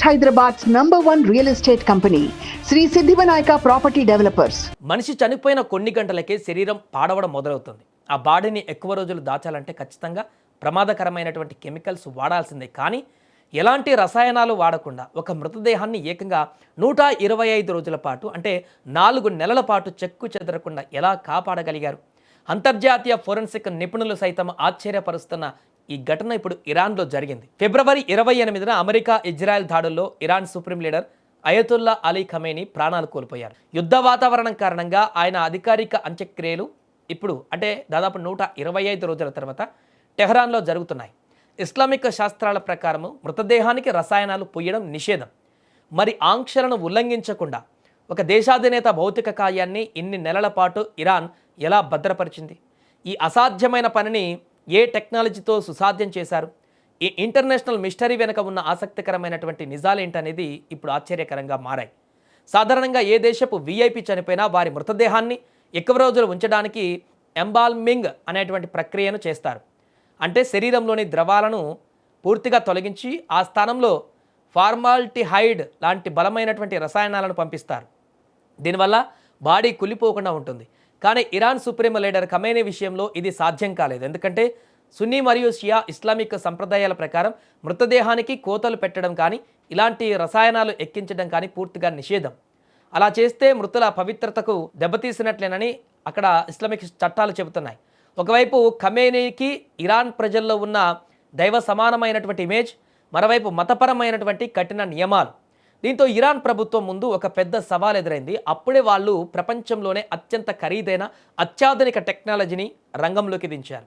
Hyderabad's #1 real estate company, Sri Siddhivanayaka Property Developers. మనిషి చనిపోయిన కొన్ని గంటలకే శరీరం పాడవడం మొదలవుతుంది. ఆ బాడీని ఎక్కువ రోజులు దాచాలంటే ఖచ్చితంగా ప్రమాదకరమైనటువంటి కెమికల్స్ వాడాల్సిందే. కానీ ఎలాంటి రసాయనాలు వాడకుండా ఒక మృతదేహాన్ని ఏకంగా 125 రోజుల పాటు అంటే 4 నెలల పాటు చెక్కు చెదరకుండా ఎలా కాపాడగలిగారు? అంతర్జాతీయ ఫోరెన్సిక్ నిపుణులు సైతం ఆశ్చర్యపరుస్తున్న ఈ ఘటన ఇప్పుడు ఇరాన్లో జరిగింది. ఫిబ్రవరి 28న అమెరికా ఇజ్రాయెల్ దాడుల్లో Iran supreme leader Ayatollah Ali Khamenei ప్రాణాలు కోల్పోయారు. యుద్ధ వాతావరణం కారణంగా ఆయన అధికారిక అంత్యక్రియలు ఇప్పుడు అంటే దాదాపు 125 రోజుల తర్వాత టెహ్రాన్లో జరుగుతున్నాయి. ఇస్లామిక్ శాస్త్రాల ప్రకారం మృతదేహానికి రసాయనాలు పూయడం నిషేధం. మరి ఆంక్షలను ఉల్లంఘించకుండా ఒక దేశాధినేత భౌతిక కాయాన్ని ఇన్ని నెలల పాటు ఇరాన్ ఎలా భద్రపరిచింది? ఈ అసాధ్యమైన పనిని ఏ టెక్నాలజీతో సుసాధ్యం చేశారు? ఈ ఇంటర్నేషనల్ మిస్టరీ వెనుక ఉన్న ఆసక్తికరమైనటువంటి నిజాలేంటనేది ఇప్పుడు ఆశ్చర్యకరంగా మారాయి. సాధారణంగా ఏ దేశపు విఐపి చనిపోయినా వారి మృతదేహాన్ని ఎక్కువ రోజులు ఉంచడానికి ఎంబాల్మింగ్ అనేటువంటి ప్రక్రియను చేస్తారు. అంటే శరీరంలోని ద్రవాలను పూర్తిగా తొలగించి ఆ స్థానంలో ఫార్మాల్డిహైడ్ లాంటి బలమైనటువంటి రసాయనాలను పంపిస్తారు. దీనివల్ల బాడీ కుళ్ళిపోకుండా ఉంటుంది. కానీ ఇరాన్ సుప్రీం లీడర్ ఖమేనీ విషయంలో ఇది సాధ్యం కాలేదు. ఎందుకంటే సున్నీ మరియు షియా ఇస్లామిక్ సంప్రదాయాల ప్రకారం మృతదేహానికి కోతలు పెట్టడం కానీ ఇలాంటి రసాయనాలు ఎక్కించడం కానీ పూర్తిగా నిషేధం. అలా చేస్తే మృతుల పవిత్రతకు దెబ్బతీసినట్లేనని అక్కడ ఇస్లామిక్ చట్టాలు చెబుతున్నాయి. ఒకవైపు ఖమేనీకి ఇరాన్ ప్రజల్లో ఉన్న దైవ సమానమైనటువంటి ఇమేజ్, మరోవైపు మతపరమైనటువంటి కఠిన నియమాలు. దీంతో ఇరాన్ ప్రభుత్వం ముందు ఒక పెద్ద సవాల్ ఎదురైంది. అప్పుడే వాళ్ళు ప్రపంచంలోనే అత్యంత ఖరీదైన అత్యాధునిక టెక్నాలజీని రంగంలోకి దించారు.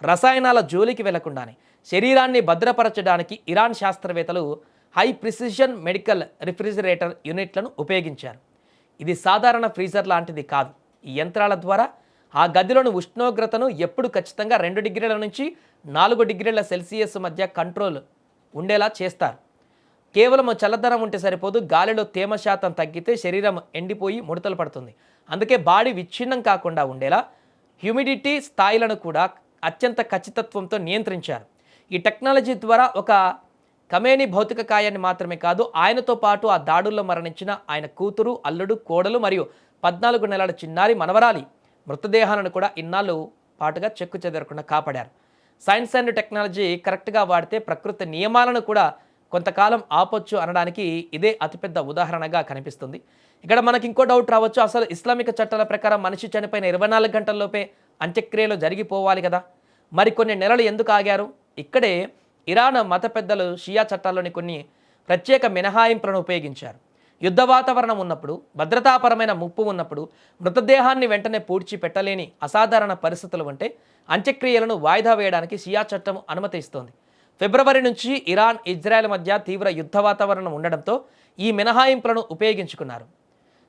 రసాయనాల జోలికి వెళ్లకుండానే శరీరాన్ని భద్రపరచడానికి ఇరాన్ శాస్త్రవేత్తలు హై ప్రిసిషన్ మెడికల్ రిఫ్రిజిరేటర్ యూనిట్లను ఉపయోగించారు. ఇది సాధారణ ఫ్రీజర్ లాంటిది కాదు. ఈ యంత్రాల ద్వారా ఆ గదిలోని ఉష్ణోగ్రతను ఎప్పుడు ఖచ్చితంగా 2 డిగ్రీల నుంచి 4 డిగ్రీల సెల్సియస్ మధ్య కంట్రోల్ ఉండేలా చేస్తారు. కేవలం చల్లదనం ఉంటే సరిపోదు, గాలిలో తేమ శాతం తగ్గితే శరీరం ఎండిపోయి ముడతలు పడుతుంది. అందుకే బాడీ విచ్ఛిన్నం కాకుండా ఉండేలా హ్యూమిడిటీ స్థాయిలను కూడా అత్యంత ఖచ్చితత్వంతో నియంత్రించారు. ఈ టెక్నాలజీ ద్వారా ఒక ఖమేనీ భౌతిక కాయాన్ని మాత్రమే కాదు, ఆయనతో పాటు ఆ దాడుల్లో మరణించిన ఆయన కూతురు, అల్లుడు, కోడలు మరియు 14 నెలల చిన్నారి మనవరాలి మృతదేహాలను కూడా ఇన్నాళ్ళు పాటుగా చెక్కు చెదరకుండా కాపాడారు. సైన్స్ అండ్ టెక్నాలజీ కరెక్ట్గా వాడితే ప్రకృతి నియమాలను కూడా కొంతకాలం ఆపొచ్చు అనడానికి ఇదే అతిపెద్ద ఉదాహరణగా కనిపిస్తుంది. ఇక్కడ మనకి ఇంకో డౌట్ రావచ్చు, అసలు ఇస్లామిక చట్టాల ప్రకారం మనిషి చనిపోయిన 24 గంటల్లోపే అంత్యక్రియలు జరిగిపోవాలి కదా, మరి కొన్ని నెలలు ఎందుకు ఆగారు? ఇక్కడే ఇరాన్ మత పెద్దలు షియా చట్టాల్లోని కొన్ని ప్రత్యేక మినహాయింపులను ఉపయోగించారు. యుద్ధ వాతావరణం ఉన్నప్పుడు, భద్రతాపరమైన ముప్పు ఉన్నప్పుడు, మృతదేహాన్ని వెంటనే పూడ్చి పెట్టలేని అసాధారణ పరిస్థితులు ఉంటే అంత్యక్రియలను వాయిదా వేయడానికి షియా చట్టం అనుమతిస్తోంది. ఫిబ్రవరి నుంచి ఇరాన్, ఇజ్రాయెల్ మధ్య తీవ్ర యుద్ధ వాతావరణం ఉండడంతో ఈ మినహాయింపులను ఉపయోగించుకున్నారు.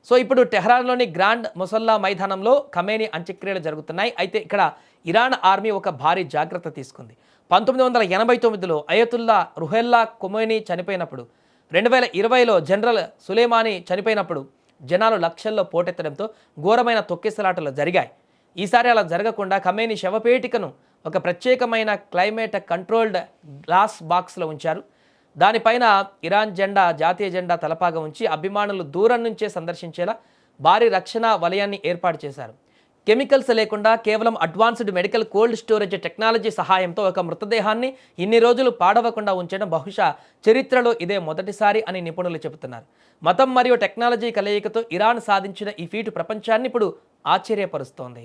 సో ఇప్పుడు టెహ్రాన్లోని గ్రాండ్ ముసల్లా మైదానంలో ఖమేనీ అంత్యక్రియలు జరుగుతున్నాయి. అయితే ఇక్కడ ఇరాన్ ఆర్మీ ఒక భారీ జాగ్రత్త తీసుకుంది. 1989లో అయతుల్లా రుహెల్లా ఖొమైనీ చనిపోయినప్పుడు, 2020లో జనరల్ సులేమానీ చనిపోయినప్పుడు జనాలు లక్షల్లో పోటెత్తడంతో ఘోరమైన తొక్కిసలాటలు జరిగాయి. ఈసారి అలా జరగకుండా ఖమేనీ శవపేటికను ఒక ప్రత్యేకమైన క్లైమేట్ కంట్రోల్డ్ గ్లాస్ బాక్స్లో ఉంచారు. దానిపైన ఇరాన్ జెండా, జాతీయ జెండా తలపాగా ఉంచి అభిమానులు దూరం నుంచే సందర్శించేలా భారీ రక్షణ వలయాన్ని ఏర్పాటు చేశారు. కెమికల్స్ లేకుండా కేవలం advanced medical cold storage technology సహాయంతో ఒక మృతదేహాన్ని ఇన్ని రోజులు పాడవకుండా ఉంచడం బహుశా చరిత్రలో ఇదే మొదటిసారి అని నిపుణులు చెబుతున్నారు. మతం మరియు టెక్నాలజీ కలయికతో ఇరాన్ సాధించిన ఈ ఫీటు ప్రపంచాన్ని ఇప్పుడు ఆశ్చర్యపరుస్తోంది.